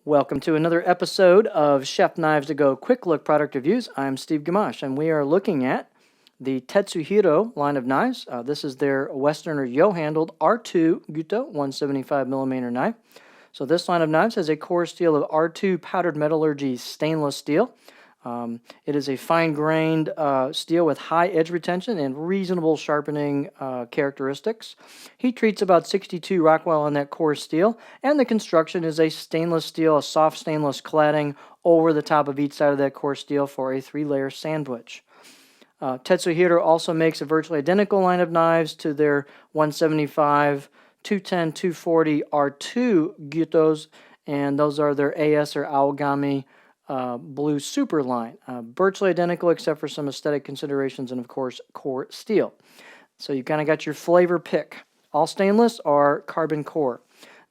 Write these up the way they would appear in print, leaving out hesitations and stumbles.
Welcome to another episode of Chef Knives to Go Quick Look Product Reviews. I'm Steve Gamache, and we are looking at the Tetsuhiro line of knives. This is their Western or yo-handled R-2 Gyuto 175mm knife. So this line of knives has a core steel of R-2 powdered metallurgy stainless steel. It is a fine-grained steel with high edge retention and reasonable sharpening characteristics. Heat treats about 62 Rockwell on that core steel, and the construction is a stainless steel, a soft stainless cladding over the top of each side of that core steel for a 3-layer sandwich. Tetsuhiro also makes a virtually identical line of knives to their 175, 210, 240 R2 Gyutos, and those are their AS or Aogami blue super line. Virtually identical except for some aesthetic considerations and, of course, core steel. So you kind of got your flavor pick. All stainless or carbon core.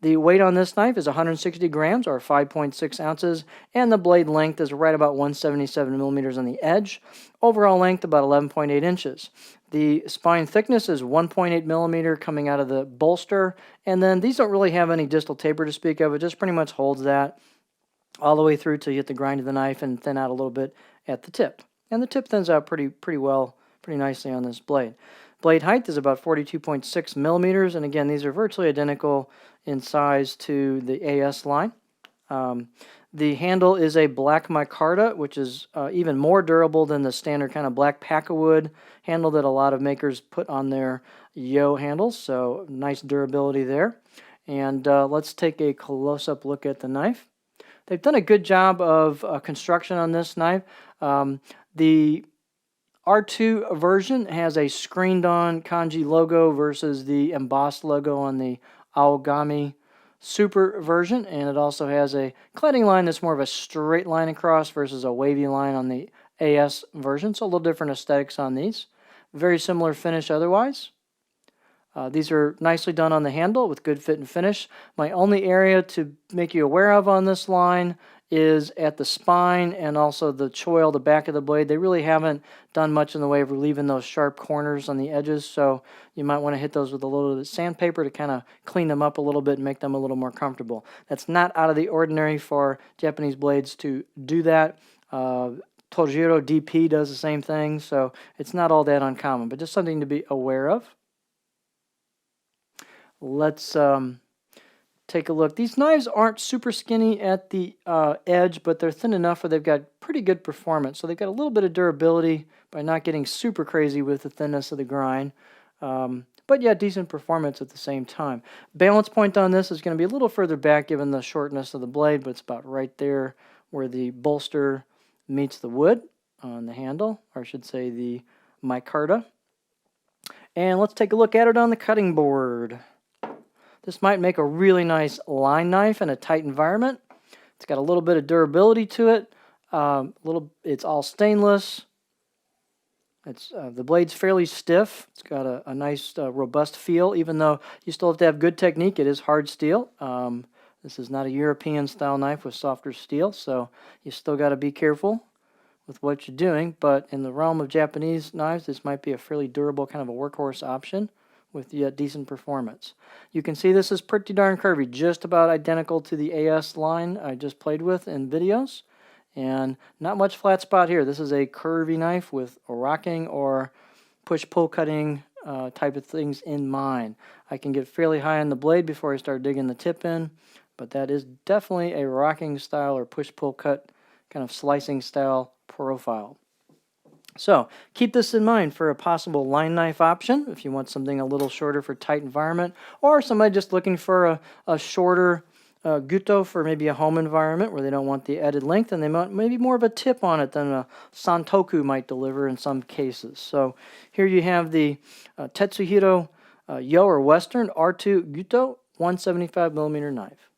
The weight on this knife is 160 grams or 5.6 ounces, and the blade length is right about 177 millimeters on the edge. Overall length about 11.8 inches. The spine thickness is 1.8 millimeter coming out of the bolster, and then these don't really have any distal taper to speak of. It just pretty much holds that all the way through till you hit the grind of the knife and thin out a little bit at the tip. And the tip thins out pretty nicely on this blade. Blade height is about 42.6 millimeters, and again, these are virtually identical in size to the AS line. The handle is a black micarta, which is even more durable than the standard kind of black packawood handle that a lot of makers put on their yo handles, so nice durability there. And let's take a close-up look at the knife. They've done a good job of construction on this knife. The R2 version has a screened-on kanji logo versus the embossed logo on the Aogami Super version, and it also has a cladding line that's more of a straight line across versus a wavy line on the AS version, so a little different aesthetics on these. Very similar finish otherwise. These are nicely done on the handle with good fit and finish. My only area to make you aware of on this line is at the spine and also the choil, the back of the blade. They really haven't done much in the way of relieving those sharp corners on the edges, so you might want to hit those with a little bit of sandpaper to kind of clean them up a little bit and make them a little more comfortable. That's not out of the ordinary for Japanese blades to do that. Tetsuhiro DP does the same thing, so it's not all that uncommon, but just something to be aware of. Let's take a look. These knives aren't super skinny at the edge, but they're thin enough where they've got pretty good performance. So they've got a little bit of durability by not getting super crazy with the thinness of the grind. But yeah, decent performance at the same time. Balance point on this is going to be a little further back given the shortness of the blade, but it's about right there where the bolster meets the wood on the handle, or I should say the micarta. And let's take a look at it on the cutting board. This might make a really nice line knife in a tight environment. It's got a little bit of durability to it. It's all stainless. The blade's fairly stiff. It's got a nice robust feel, even though you still have to have good technique. It is hard steel. This is not a European style knife with softer steel, so you still got to be careful with what you're doing. But in the realm of Japanese knives, this might be a fairly durable kind of a workhorse option with yet decent performance. You can see this is pretty darn curvy, just about identical to the AS line I just played with in videos, and not much flat spot here. This is a curvy knife with a rocking or push-pull cutting type of things in mind. I can get fairly high on the blade before I start digging the tip in, but that is definitely a rocking style or push-pull cut kind of slicing style profile. So keep this in mind for a possible line knife option if you want something a little shorter for tight environment, or somebody just looking for a shorter Gyuto for maybe a home environment where they don't want the added length and they want maybe more of a tip on it than a Santoku might deliver in some cases. So here you have the Tetsuhiro Yo or Western R2 Gyuto 175mm knife.